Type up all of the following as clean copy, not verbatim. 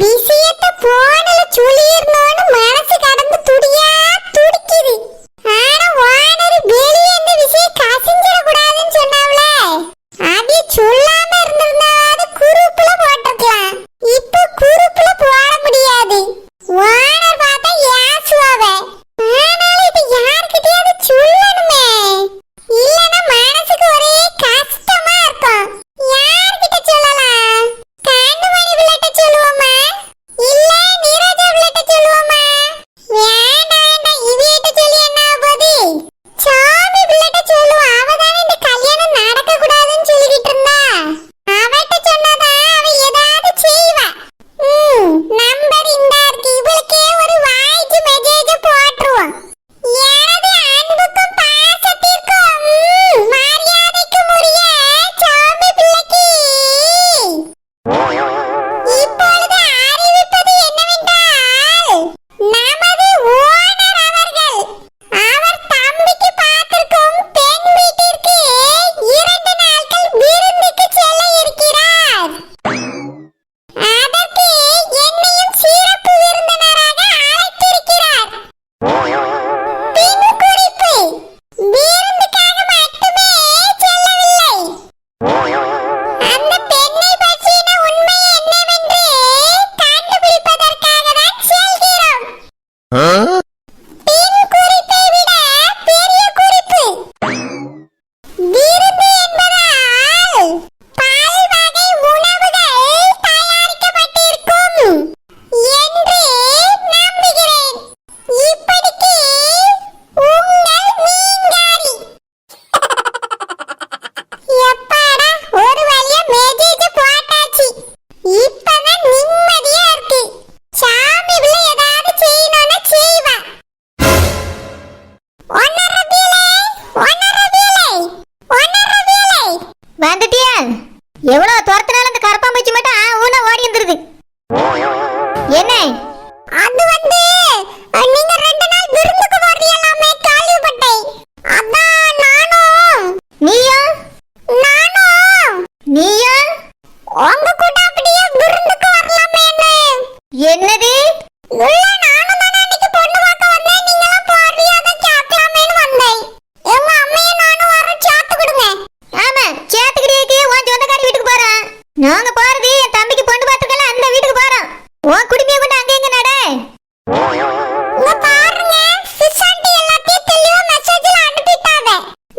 விஷயத்தை போனல சொல்லிரணும்னு மனசு கடந்து துடியா துடிக்குது. ஆனா வானர் வெளியே இந்த விஷயம் கசிஞ்சிர கூடாதுன்னு சொன்னாவல. அது சொல்லாம இருந்திருந்தாவது குரூப்ல போட்டுக்கலாம். இப்ப குரூப்ல போட முடியாது. வானர் பார்த்தா யாசுவாவ. ஆனாலும் இப்ப யார்கிட்டயாவது சொல்லணுமே. இல்லனா மனசுக்கு ஒரே கஷ்டமா இருக்கும். யார்கிட்ட சொல்லலாம்? கண்ணுமணி பிள்ளைட்ட சொல்லுவோமா? இல்ல நீரஜா பிள்ளைட்ட சொல்லுவோமா? வேண்டாம் வேண்டாம், இவகிட்ட சொல்லி என்ன ஆகுது? சாமி பிள்ளைட்ட சொல்லுவோம். அவதானே இந்த கல்யாணம் நடக்க கூடாதுன்னு சொல்லிக்கிட்டு இருந்தா. அவட்ட சொன்னாதான் அவ ஏதாவது செய்வா. நம்பர் இந்தா இருக்கு. இவளுக்கே ஒரு வாய்க்கு மெசேஜ் போட்டுருவோம். எனது அன்புக்கும் பாசத்திற்கும் மரியாதைக்கும் உரிய சாமி பிள்ளைக்கு இப்பொழுது அறிவிப்பது என்னவென்றால், நமது ஓனர் அவர்கள் அவர் தம்பிக்கு பார்த்திருக்கும் பெண் வீட்டிற்கு 2 நாட்கள் விருந்துக்கு செல்ல இருக்கிறார். அதற்கு என்னையும் சிறப்பு விருந்தினராக அழைத்திருக்கிறார். பின் குறிப்பு: விருந்துக்காக மட்டுமே செல்லவில்லை. அந்த பெண்ணை பற்றின உண்மை என்னவென்று கண்டுபிடிப்பதற்காக தான் செல்கிறோம். பின் குறிப்பை விட பெரிய குறிப்பு. விருந்து என்பதால் பல்வகை உணவுகள் தயாரிக்கப்பட்டிருக்கும் என்று நம்புகிறேன். இப்படிக்கு உங்கள் மீன்காரி. எப்பாடா, ஒரு வழியா மெசேஜ் போட்டாச்சு. இப்பதான் நிம்மதியா இருக்கு. சாமி பிள்ளை ஏதாவது செய்யணும்னா செய்வா. வந்துட்டியா? எவ்வளவு துரத்தினாலும் அந்த கரப்பாம்பூச்சி மட்டும் ஊனா ஓடி வந்துருது. என்ன அது வந்து நீங்க 2 நாள் விருந்துக்கு போறீங்களாமே, கேள்விப்பட்டேன். அதான் நீயா நானும் உங்க கூட அப்படியே விருந்துக்கு வரலாமேன்னு. என்னது? இல்ல, நானும் தானே அன்னைக்கு பொண்ணு பார்க்க வந்தேன். நீங்களாம் போறியா, அதான் கேட்கலாமேன்னு வந்தேன். எங்க அம்மையும் நானும் வரோம், சேர்த்து கொடுங்க. ஆமா, சேத்துக்கிட்டே உன் சொந்தக்காரி வீட்டுக்கு போறோம். நாங்க போறது என் தம்பிக்கு பொண்ணு பார்த்துக்கலாம், அந்த வீட்டுக்கு போறோம். உன் குடும்பிய கொண்டு அங்க எங்க நட. இங்க பாருங்க, ஃபிஷ் ஆண்டி எல்லாத்தையும் தெளிவா மெசேஜ்ல அனுப்பிட்டாங்க.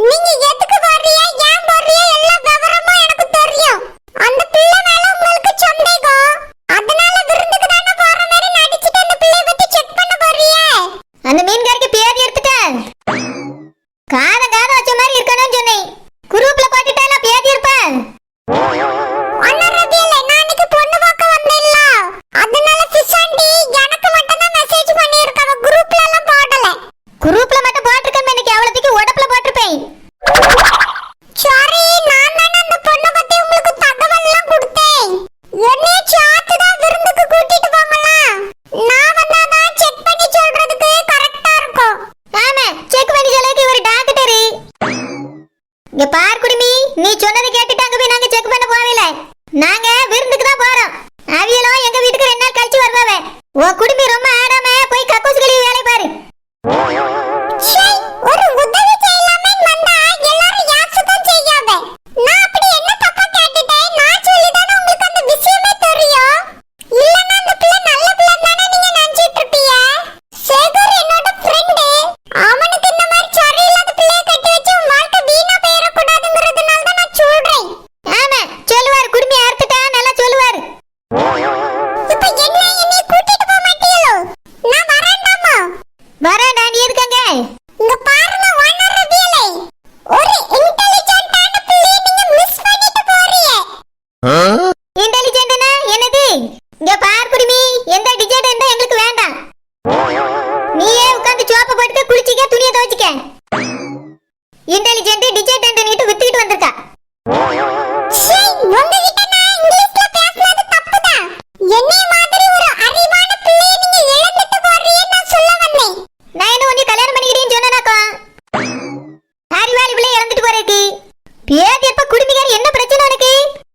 நீங்க எதுக்கு போறியா, ஏன் போறியா, எல்லா விவரமும் எனக்கு தெரியும். அந்த பிள்ளை மேல உங்களுக்கு சந்தேகம். அதனால விருந்துக்கு தானே போற மாதிரி நடிச்சிட்டு அந்த பிள்ளைய பத்தி செக் பண்ண போறியே. அந்த மீன்காரிக்கு பேதி எடுத்துட்டேன். காதம் வச்ச மாதிரி இருக்கணும்னு சொன்னேன். குரூப்ல போட்டுட்டா பேதி இருப்பேன். ஒன்னரதியில நான் அன்னைக்கு பொண்ணு பார்க்க வந்தேன்ல, அதனால ஃபிஷ் ஆண்டி எனக்கு மட்டும் தான் மெசேஜ் பண்ணியிருக்காங்க. குரூப்ல எல்லாம் போடல. குரூப்ல மட்டும் போட்டிருக்கேன். இன்னைக்கு அவ்வளவுக்கு உடப்புல போட்டிருப்பேன். சரி, நான் தானே அந்த பொண்ணை பத்தி உங்களுக்கு தகவல் எல்லாம் கொடுத்தேன். என்னைய சாத்து தான் விருந்துக்கு கூட்டிட்டு போங்கலாம். நான் வந்தாதான் செக் பண்ணி சொல்றதுக்கு கரெக்டா இருக்கும். ஆமா, செக் பண்ணி சொல்றதுக்கு ஒரு டாக்டர். இங்க பார் குடுமி, நீ சொன்னதை கேட்டுட்டு அங்க போய் நாங்க செக் பண்ண போவேல. நாங்க விருந்துக்கு தான் போறோம். அவியலும் எங்க வீட்டுக்கு 2 நாள் கழிச்சு வருவாவே. உன் குடுமி ரொம்ப ஆடாம போய் கக்கூஸ் கழுவி வேலை பாரு. ச்சே, ஒரு உதவி செய்யலாமேன்னு வந்தா எல்லாரும் யாசகம் செய்யாத. நான் அப்படி என்ன தப்பா கேட்டுட்டேன்? நான் சொல்லிதானே உங்களுக்கு அந்த விஷயமே தெரியும். இல்லன்னா அந்த பிள்ளை நல்ல பிள்ளை தானே நீங்க நினைச்சிட்டு இருப்பீங்க. சேகர் என்னோட ஃப்ரெண்டு. அவனுக்கு இந்த மாதிரி சரியில்லாத பிள்ளைய கட்டி வச்சு உன் வாழ்க்கை வீணா போயிடக்கூடாதுங்கிறதுனால தான் நான் சொல்றேன். ஆமா, சொல்லுவாரு. குடுமி அறுத்துட்டா நல்லா சொல்லுவாரு. இப்ப என்னைய கூட்டிட்டு போக மாட்டீங்களோ? நான் வரேன்டாமா. வரேன்டா, நீ எதுக்கங்க? இங்க பாருங்க, ஓனர் ரவியலே, ஒரு இன்டெலிஜென்ட்டான பிள்ளைய நீங்க மிஸ் பண்ணிட்டு போறீங்க. இன்டெலிஜென்ட்னா என்னது? இங்க பார் குடுமி, எந்த டிஜென்ட் எங்களுக்கு வேண்டாம். நீயே உட்கார்ந்து சோப்பு போட்டு குளிச்சிக்க, துணியை துவைச்சிக்க. இன்டெலிஜென்ட் டிஜென்ட் நீட்டு வித்துக்கிட்டு வந்திருக்கா. ச்சே, உங்ககிட்ட நான் இங்கிலீஷ்ல பேசுனது தப்புதான். என்னைய மாதிரி ஒரு அறிவான பிள்ளைய நீங்க இழந்துட்டு போறீங்கன்னு நான் சொல்ல வந்தேன். நான் என்ன உன்னை கல்யாணம் பண்ணிக்கிட்டேன்னு சொன்னேனாக்கா? அறிவாளி பிள்ளை இழந்துட்டு போறதுக்கு பேதி எப்ப குடும்பிக்காரி என்ன பிரச்சனை உனக்கு?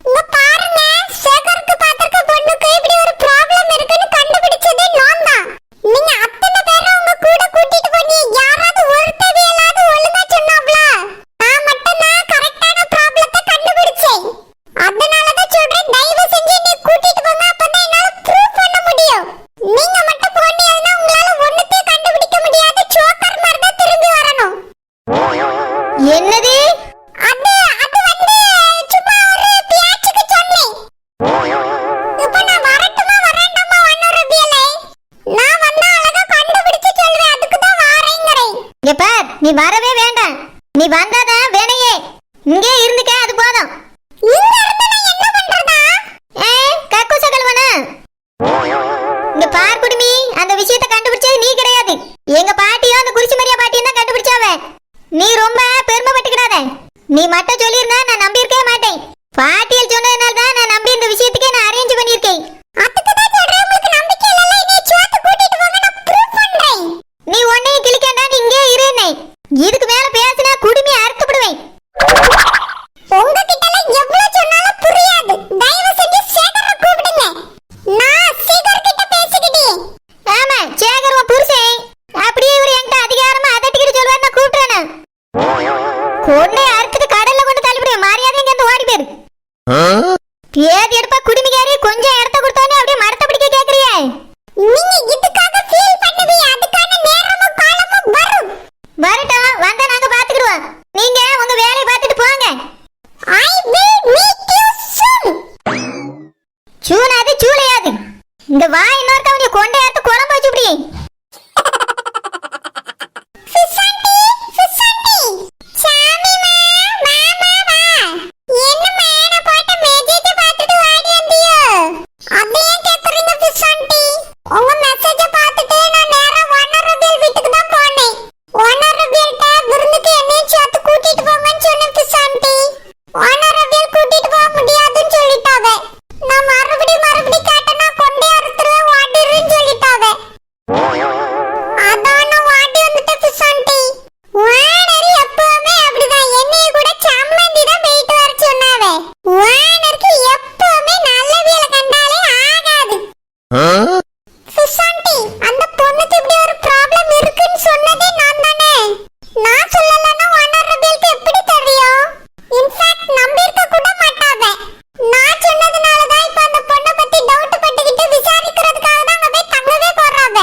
இங்க பாருங்க, சேகருக்கு பாத்திருக்க பொண்ணுக்கு இப்படி ஒரு ப்ராப்ளம் இங்க பார், நீ வரவே வேண்டாம். நீ வந்தாதான் வேணையே. இங்கே இருந்துக்க, அது போதும். இங்க இருந்து நான் என்ன பண்றதா? கக்கு சகல்வனா. இங்க பார் குடுமி, அந்த விஷயத்தை கண்டுபிடிச்சது நீ கிடையாது. எங்க பாட்டியோ அந்த குறிச்சி மரியா பாட்டியும் தான் கண்டுபிடிச்சாவ. நீ ரொம்ப பெருமைப்பட்டுக்கிடாத. நீ மட்டும் சொல்லியிருந்தா நான் நம்பியிருக்கவே மாட்டேன். பாட்டியல் சொன்னதுனால தான் நான் நம்பி இந்த விஷயத்துக்கே நான் அரேஞ்ச் பண்ணியிருக்கேன். அதுக்கு தான் சொல்றேன், உங்களுக்கு நம்பிக்கை இல்லைல்ல, என்னைய சோத்து கூட்டிட்டு போங்க, நான் ப்ரூவ் பண்றேன். நீ ஒன்னையும் கிளிக்கண்டா, நீ இங்கே இருந்தே. இதுக்கு மேல பேசினா குடுமி அறுத்துப்படுவேன். உங்ககிட்ட எவ்வளவு சொன்னாலும் புரியாது. தயவு செஞ்சு சேகரை கூப்பிடுங்க. நான் சேகர் கிட்ட பேசிக்கிட்டேன். ஆமா, சேகர் உன் புருஷன். அப்படியே இவர் என்கிட்ட அதிகாரமா அதட்டிக்கிட்டு சொல்லுவாரு, நான் கூப்பிட்டுறேன். கொண்டே அறுத்துட்டு கடல்ல கொண்டு தள்ளிவிடுவேன். மரியாதை இங்க இருந்து ஓடி போயிரு. பேதி எடுப்பா குடுமிக்காரி, கொஞ்சம் இடத்த கொடுத்தோன்னே அப்படியே மரத்தை பிடிக்க கேக்குறியே. நீங்க இதுக்காக ஃபீல் பண்ணுவீங்க. அதுக்கான நேரமும் காலமும் வரும். வரட்டும், வந்தா நாங்க பாத்துக்கிடுவோம். நீங்க உங்க வேலையை பார்த்துட்டு போங்க. I will meet you soon. சூனாது சூளையாது. இந்த வா இன்னொருத்தவங்க கொண்டே அறுத்து குழம்பு வச்சு இப்படி. Susanti, Susanti. சாமிமா, மாமா வா. என்னம்மா, நான் போட்ட மெசேஜ் பார்த்துட்டு ஓடி வந்தியோ? அதையே கேக்குறீங்க சுசாந்தி? உங்க மெசேஜ பார்த்துட்டு நான் நேரா வனரபியல் வீட்டுக்கு தான் போனேன். வனரபியல்ட்ட விருந்துக்கு என்னையும் சேர்த்து கூட்டிட்டு போங்கன்னு சொன்னேன் சுசாந்தி. வனரபியல் கூட்டிட்டு போக முடியாதுன்னு சொல்லிட்டாவ. நான் மறுபடி கேட்டனா கொண்டே அறுத்துருவேன், ஓடிடுன்னு சொல்லிட்டாவ. அதான் நான் ஓடி வந்துட்டேன் சுசாந்தி. வானரி எப்பவுமே அப்படிதான். என்னைய கூட சம்மந்தி தான் போயிட்டு வர சொன்னாவே. வானருக்கு எப்பவுமே நல்லவியல கண்டாலே ஆகாது. சுசாந்தி, அந்த பொண்ணுக்கு இப்படி ஒரு ப்ராப்ளம் இருக்குன்னு சொன்னதே நான் தானே. நான் சொல்லலன்னா வனரபியலுக்கு எப்படி தெரியும்? இன்ஃபேக்ட் நம்பியிருக்க கூட மாட்டாவ. நான் சொன்னதுனால தான் இப்ப அந்த பொண்ணை பத்தி டவுட் பட்டுக்கிட்டு விசாரிக்கிறதுக்காக தான் அங்க போய் தங்கவே போறாவ.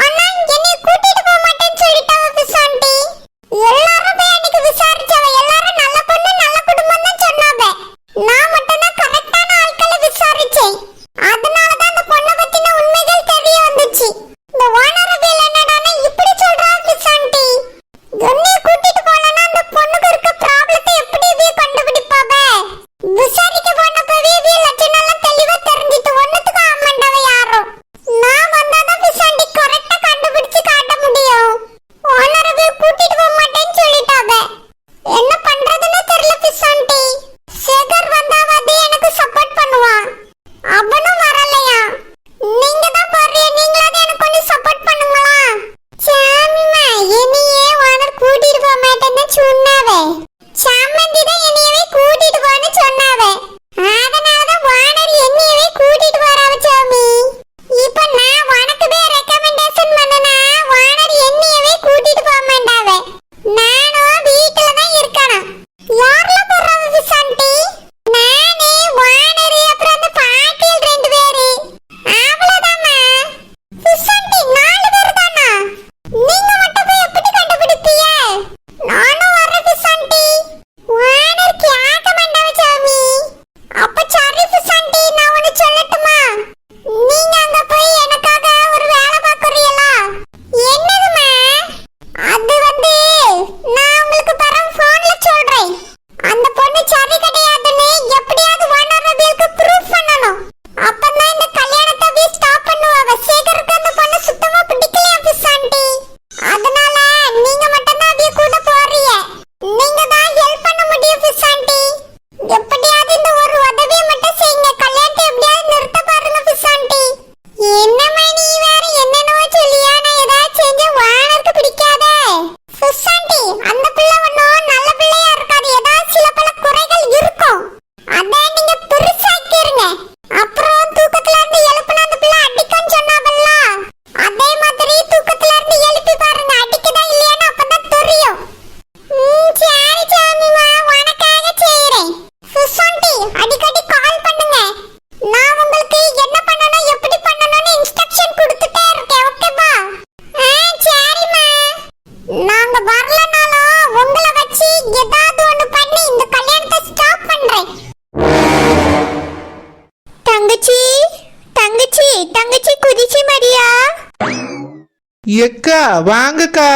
ஆனா என்னைய கூட்டிட்டு போக மாட்டேன்னு சொல்லிட்டாவ சுசாந்தி. எல்லாரும் போய் அன்னைக்கு விசாரிச்சவ. எல்லாரும் நல்ல பொண்ணு, நல்ல குடும்பம் தான் சொன்னாவ. நான் மட்டும் தான் கரெக்டான ஆட்களை விசாரிச்சேன். அதனால தான் அந்த பொண்ணை பத்தின உண்மைகள் தெரிய வந்துச்சு. இந்த வனரபியல் என்னடானா இப்படி சொல்றா சுசாந்தி. என்னைய கூட்டிட்டு போலனா அந்த பொண்ணுக்கு இருக்க ப்ராப்ளத்தை எப்படி இவ கண்டுபிடிப்பாவ? விசாரிக்க போனப்பவே இவ லட்சணம் எல்லாம் தெளிவா தெரிஞ்சிட்டு ஒண்ணுத்துக்கு ஆமாண்டவ யாரோ. நான் வந்தாதான் சுசாந்தி கரெக்டா கண்டுபிடிச்சு காட்ட முடியும். வனரபியல் கூட்டிட்டு போக மாட்டேன்னு சொல்லிட்டாவ. என்ன பண்றதுன்னு தெரியல சுசாந்தி. சேகர் வந்தாவது எனக்கு சப்போர்ட் பண்ணுவான். அவனும் வரலையா? நீங்க தான் போறிய, நீங்களாவது எனக்கு கொஞ்சம் சப்போர்ட் பண்ணுங்களா? சாமிமா, என்னையே வானர் கூட்டிட்டு போக மாட்டேன்னு சொன்னாவே. சாமந்தி தான் என்னையவே கூட்டிட்டு போன்னு சொன்னாவே. அதனாலதான் வானர் என்னையவே கூட்டிட்டு வராவ சாமி. இப்ப நான் உனக்கு போய் ரெக்கமெண்டேஷன் பண்ணனா வானர் என்னையவே கூட்டிட்டு போக மாட்டாவே. நானும் வீட்டுல தான் இருக்கணும். யார்ல போறாவ சுசாந்தி? நானே, வானரு, அப்புறம் அந்த பாட்டியல் 2 பேரு. அவ்வளவுதாம்மா. சுசாந்தி 4 பேர் தானா? நீங்க மட்டும் போய் எப்படி கண்டுபிடிப்பீங்க? நானும் வரேன் சுசாந்தி. வானர் கேட்க மாட்டாவ சாமி. அப்ப சரி சுசாந்தி, நான் ஒன்னு சொல்லட்டுமா? நீங்க அங்க போய் எனக்காக ஒரு வேலை பார்க்கறீங்களா? என்னதுமா? அது வந்து நான் உங்களுக்கு பரம் போன்ல சொல்றேன். அந்த பொண்ணு சரி கிடையாதுன்னு எப்படியாவது வனரபியலுக்கு ப்ரூஃப் பண்ணணும். அப்பதான் இந்த கல்யாணத்தை வி ஸ்டாப் பண்ணுவாங்க. சேகருக்கு அந்த பொண்ணு சுத்தமா பிடிக்கலையா சுசாந்தி. அதனால நீங்க மட்டும் தான் அவிய கூட போறீங்க. நீங்க தான் ஹெல்ப் பண்ண முடியும் சுசாந்தி. எப்படியாவது இந்த ஒரு உதவியை மட்டும் செய்யுங்க. கல்யாணத்தை எப்படியாவது நிறுத்த பாருங்க சுசாந்தி. என்னம்மா நீ வேற என்னென்னவோ சொல்லியா? நான் ஏதாவது செஞ்ச வானருக்கு பிடிக்காதே. சுசாந்தி, அந்த பிள்ளை ஒன்றும் நல்ல பிள்ளையா இருக்காது. ஏதாவது சில பல குறைகள் இருக்கும். அதை நீங்க பெருசாக்கிருங்க. அப்புறம் தூக்கத்துல இருந்து எழுப்புன அந்த பிள்ளை அடிக்கும்னு சொன்னாவல்ல, அதே மாதிரி தூக்கத்துல இருந்து எழுப்பி பாருங்க. அடிக்குதா இல்லையான்னு அப்பதான் தெரியும். சரி சாமிமா, உனக்காக செய்றேன். சுசாந்தி, அடிக்கடி கால் பண்ணுங்க. நான் உங்களுக்கு என்ன பண்ணணும், எப்படி பண்ணணும்னு இன்ஸ்ட்ரக்ஷன் கொடுத்துட்டே இருக்கேன். ஓகேவா? சரிம்மா. நாங்க வரலனாலும் உங்களை வச்சு ஏதாவது ஒண்ணு பண்ணி இந்த கல்யாணத்தை ஸ்டாப் பண்றேன். தங்கச்சி, தங்கச்சி, தங்கச்சி குதிச்சி மரியா. எக்கா வாங்கக்கா.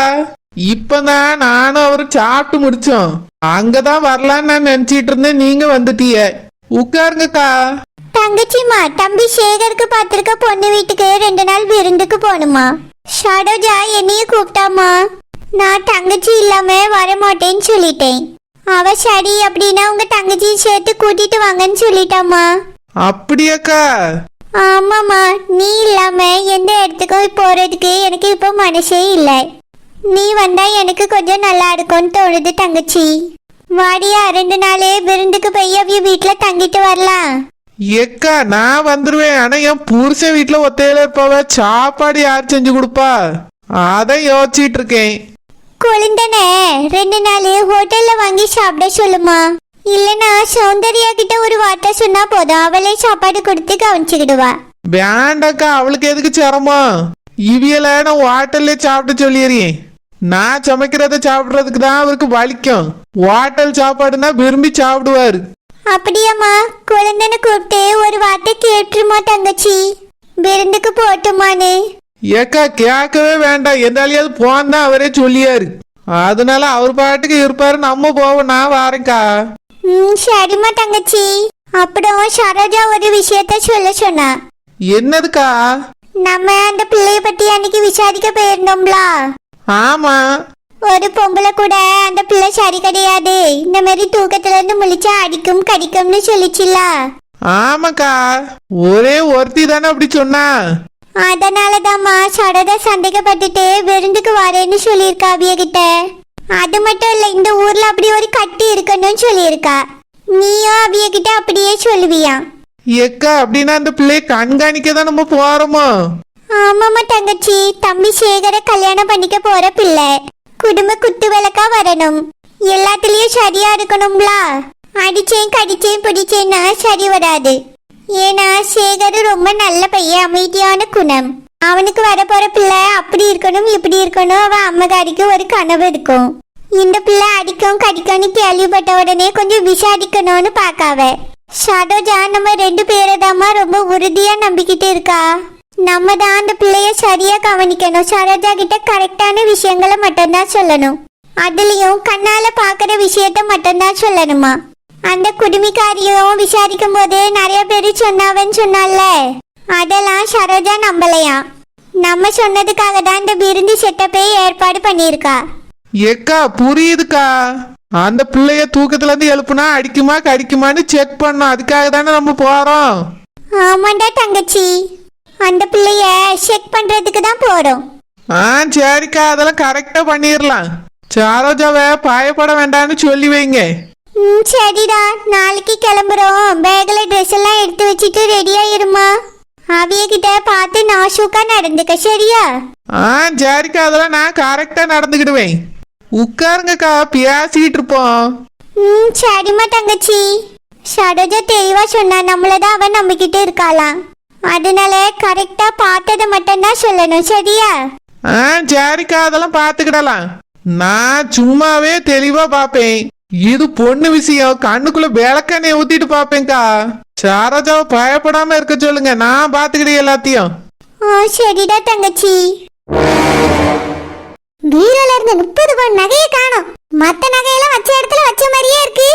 இப்பதான் நானும் அவரு சாப்பிட்டு முடிச்சோம். அங்கதான் வரலான்னு நான் நினைச்சிட்டு இருந்தேன், நீங்க வந்துட்டீங்க. உட்காருங்கக்கா. தங்கச்சிமா, தம்பி சேகருக்கு பார்த்திருக்க பொண்ணு வீட்டுக்கு 2 நாள் விருந்துக்கு போகணுமா? ஷடோஜா என்னையும் கூப்பிட்டாமா. நான் தங்கச்சி இல்லாம வரமாட்டேன்னு சொல்லிட்டேன். அவ சரி அப்படின்னா உங்க தங்கச்சியை சேர்த்து கூட்டிட்டு வாங்கன்னு சொல்லிட்டாமா. அப்படியாக்கா? ஆமாமா, நீ இல்லாம எந்த இடத்துக்கும் போறதுக்கு எனக்கு இப்போ மனசே இல்லை. நீ வந்தா எனக்கு கொஞ்சம் நல்லா இருக்கும்னு தோணுது தங்கச்சி. வாடியா, 2 நாளே விருந்துக்கு போய் அவிய வீட்டுல தங்கிட்டு வரலாம். ஏக்கா நான் வந்துருவேன். ஆனா என் புருஷன் வீட்டுல ஒத்தையில இருப்பாவ, சாப்பாடு யார் செஞ்சு கொடுப்பா? அதான் யோசிச்சிட்டு இருக்கேன். குழந்தனே, 2 நாள் ஹோட்டல்ல வாங்கி சாப்பிட சொல்லுமா. இல்லனா சௌந்தர்யா கிட்ட ஒரு வார்த்தை சொன்னா போதும், அவளே சாப்பாடு கொடுத்து கவனிச்சுக்கிடுவா. வேண்டாக்கா, அவளுக்கு எதுக்கு சிரமம்? இவியல நான் ஹோட்டல்ல சாப்பிட சொல்லிடுறேன். நான் சமைக்கிறத சாப்பிடுறதுக்கு தான் அவருக்கு வலிக்கும். ஹோட்டல் சாப்பாடுனா விரும்பி சாப்பிடுவாரு. அப்படியாம்மா, குழந்தனை கூப்பிட்டு ஒரு வார்த்தை கேட்டுருமா தங்கச்சி, விருந்துக்கு போட்டுமான்னு. ஏக்கா கேட்கவே வேண்டாம், எந்தாலியாவது போன்னு அவரே சொல்லியாரு. அதனால அவர் பாட்டுக்கு இருப்பாரு, நம்ம போவோம். நான் வாரேன்க்கா. சரிம்மா தங்கச்சி. அப்புறம் சரோஜா ஒரு விஷயத்த சொல்ல சொன்னா. என்னதுக்கா? நம்ம அந்த பிள்ளைய பத்தி அன்னைக்கு விசாரிக்க போயிருந்தோம்ல. ஆமா. ஒரு பொம்பளை கூட அந்த பிள்ளை சரி கிடையாது, இந்த மாதிரி தூக்கத்துல இருந்து முழிச்சா அடிக்கும் கடிக்கும்னு சொல்லிச்சுல. ஆமாக்கா, ஒரே ஒருத்தி தானே அப்படி சொன்னா. அதனாலதாம்மா சரோஜா சந்தேகப்பட்டுட்டு விருந்துக்கு வரேன்னு சொல்லியிருக்கா அவிய கிட்ட. அது மட்டும் இல்ல, இந்த ஊர்ல அப்படி ஒரு கட்டி இருக்கணும்னு சொல்லியிருக்கா. நீயும் அவிய கிட்ட அப்படியே சொல்லுவியா? ஏக்கா அப்படின்னா அந்த பிள்ளைய கண்காணிக்க தான் நம்ம போறோமோ? ஆமாமா தங்கச்சி, தம்பி சேகர கல்யாணம் பண்ணிக்க போற பிள்ளை. குடும்ப குத்து விளக்கா வரணும், எல்லாத்துலயும் சரியா இருக்கணும்ல. அடிச்சேன் கடிச்சேன் பிடிச்சேன்னா சரி வராது. ஏன்னா சேகர் ரொம்ப நல்ல பையன், அமைதியான குணம். அவனுக்கு வரப்போற பிள்ளை அப்படி இருக்கணும் இப்படி இருக்கணும். அவன் அம்மகாரிக்கு ஒரு கனவு இருக்கும். இந்த பிள்ளை அடிக்கும் கடிக்கும்னு கேள்விப்பட்ட உடனே கொஞ்சம் விசாரிக்கணும்னு பாக்காவ. சரோஜா நம்ம 2 பேரதாமா ரொம்ப உறுதியா நம்பிக்கிட்டு இருக்கா. நம்ம தான் அந்த பிள்ளைய சரியா கவனிக்கணும். சரோஜா கிட்ட கரெக்டான விஷயங்களை மட்டும்தான் சொல்லணும். அதுலயும் கண்ணால பாக்குற விஷயத்த மட்டும்தான் சொல்லணுமா. அந்த குடுமிக்காரியும் விசாரிக்கும் போது நிறைய பேரு சொன்னாவன்னு சொன்னால, அதெல்லாம் சரோஜா நம்பலையா. நம்ம சொன்னதுக்காக தான் இந்த விருந்து செட்டப்பே ஏற்பாடு பண்ணியிருக்கா. ஏக்கா புரியுதுக்கா. அந்த பிள்ளைய தூக்கத்துல இருந்து எழுப்புனா அடிக்குமா கடிக்குமான்னு செக் பண்ணோம். அதுக்காக தானே நம்ம போறோம். ஆமாண்டா தங்கச்சி, அந்த பிள்ளைய செக் பண்றதுக்கு தான் போறோம். சரிக்கா, அதெல்லாம் கரெக்டா பண்ணிடலாம். சரோஜாவை பயப்பட வேண்டாம்னு சொல்லி வைங்க. சரிடா, நாளைக்கு கிளம்புறோம். பேக்ல ட்ரெஸ் எல்லாம் எடுத்து வச்சுட்டு ரெடியா இருமா. அவிய கிட்ட பார்த்து நாசூக்கா நடந்துக்க, சரியா? சரிக்கா, அதெல்லாம் நான் கரெக்டா நடந்துக்கிடுவேன். உட்காருங்கக்கா, பேசிட்டு இருப்போம். சரிம்மா தங்கச்சி. சரோஜா தெளிவா சொன்னா, நம்மளதான் அவன் நம்பிக்கிட்டு இருக்காளாம். அதனால கரெக்டா பார்த்ததை மட்டும்தான் சொல்லணும், சரியா? சரிக்கா, அதெல்லாம் பாத்துக்கிடலாம். நான் சும்மாவே தெளிவா பாப்பேன். இது பொண்ணு விஷயம், கண்ணுக்குள்ள விளக்கெண்ணெய் ஊத்திட்டு பாப்பேன்க்கா. சரோஜாவை பயப்படாம இருக்க சொல்லுங்க, நான் பாத்துக்கிட்டே எல்லாத்தையும். சரிடா தங்கச்சி. வீரல இருந்த 30 பவுன் நகையை காணோம். மத்த நகையெல்லாம் வச்ச இடத்துல வச்ச மாதிரியே இருக்கு.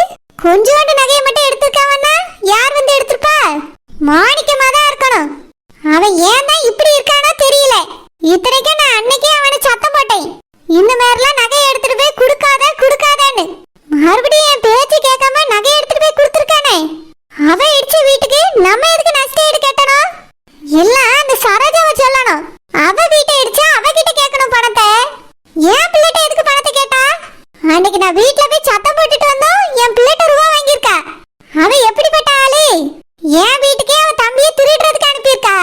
கொஞ்சோண்டு நகையை மட்டும் எடுத்திருக்காவன்னா யார் வந்து எடுத்திருப்பா? மாணிக்கமா தான் இருக்கணும். அவன் ஏன் தான் இப்படி இருக்கானோ தெரியல. இத்தனைக்கும் நான் அன்னைக்கே அவனை சத்தம் போட்டேன், இந்த மாதிரிலாம் நகையை எடுத்துட்டு போய் குடுக்காதன்னு. மறுபடியும் என் பேச்சு கேட்காம நகையை எடுத்துட்டு போய் கொடுத்துருக்கானே. அவன் இடிச்ச வீட்டுக்கு நம்ம எதுக்கு நஷ்ட ஈடு கேட்டணும்? எல்லாம் அந்த சரோஜாவை சொல்லணும். அவ வீட்டை இடிச்சா அவகிட்ட கேட்கணும் பணத்தை. என் பிள்ளைகிட்ட எதுக்கு பணத்தை கேட்டா? அன்னைக்கு நான் வீட்டுல போய் சத்தம் போட்டுட்டு வந்தோம், என் பிள்ளைகிட்ட ரூபா வாங்கியிருக்கா. அவ எப்படிப்பட்ட ஆளு? என் வீட்டுக்கே அவன் தம்பியை திருடுறதுக்கு அனுப்பியிருக்கா.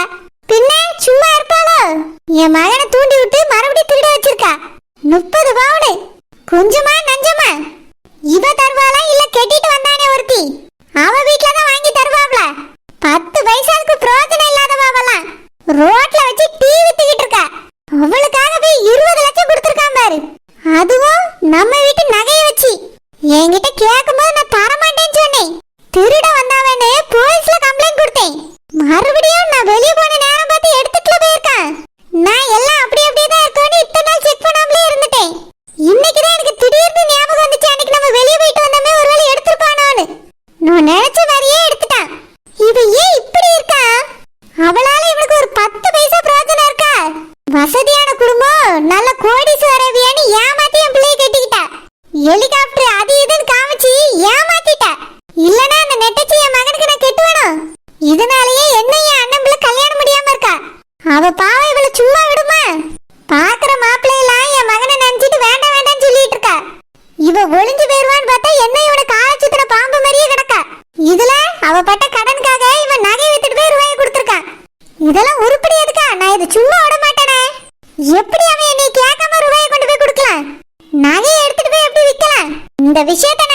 பின்ன சும்மா இருப்பாளோ? என் மகனை தூண்டி விட்டு மறுபடியும் திருட வச்சிருக்கா. 30 பவுனு கொஞ்சமா நஞ்சமா? இவ தருவாளா இல்ல கெட்டிட்டு வந்தானே ஒருத்தி, அவ வீட்டுல தான் வாங்கி தருவாப்ல. 10 வயசாளுக்கு பிரோஜனம் இல்லாதவாவலாம் ரோட்ல வச்சு டீ வித்துக்கிட்டு இருக்கா. அவளுக்காக போய் 20 லட்சம் கொடுத்துருக்கான் பாரு. அதுவும் நம்ம வீட்டு நகையை வச்சு. என்கிட்ட கேட்கும்போது நான் தரமாட்டேன்னு சொன்னேன். திருட வந்தாவன்னு போலீஸ்ல கம்ப்ளைண்ட் கொடுத்தேன். மறுபடியும் நான் வெளியே போன நேரம் பார்த்து எடுத்துட்டு போயிருக்கான். நான் எல்லாம் அப்படியே தான் இருக்கும்னு இத்தனை நாள் செக் பண்ணாமலே இருந்துட்டேன். ஒளிஞ்சு போயிருவான்னு பார்த்தா என்ன இவனை கால சுத்தின பாம்பு மாதிரியே கிடக்கா. இதுல அவ பட்ட கடனுக்காக இவன் நகை வித்துட்டு போய் ரூபாய் கொடுத்துருக்கான். இதெல்லாம் உருப்படி எதுக்கா? நான் இது சும்மா விட மாட்டேனே. எப்படி அவன் என்னை கேட்காம ரூபாயை கொண்டு போய் கொடுக்கலாம்? நகையை எடுத்துட்டு போய் எப்படி விற்கலாம்? இந்த விஷயத்தை